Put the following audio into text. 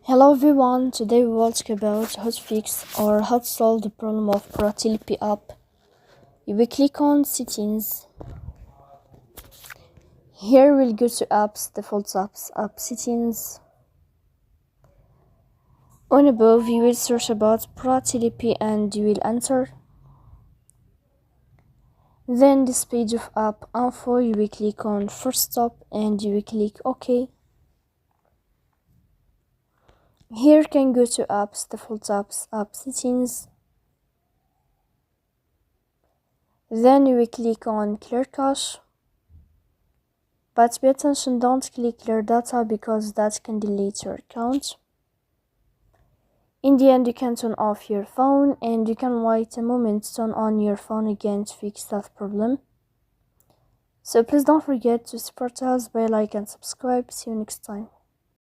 Hello everyone, today we will talk about how to fix or how to solve the problem of Pratilipi app. You will click on settings. Here we'll go to apps, default apps, app settings. On above you will search about Pratilipi and you will enter. Then this page of app info, you will click on first stop and you will click OK. Here you can go to apps, default apps, app settings. Then you will click on clear cache. But pay attention, don't click clear data because that can delete your account. In the end, you can turn off your phone and you can wait a moment to turn on your phone again to fix that problem. So please don't forget to support us by like and subscribe. See you next time.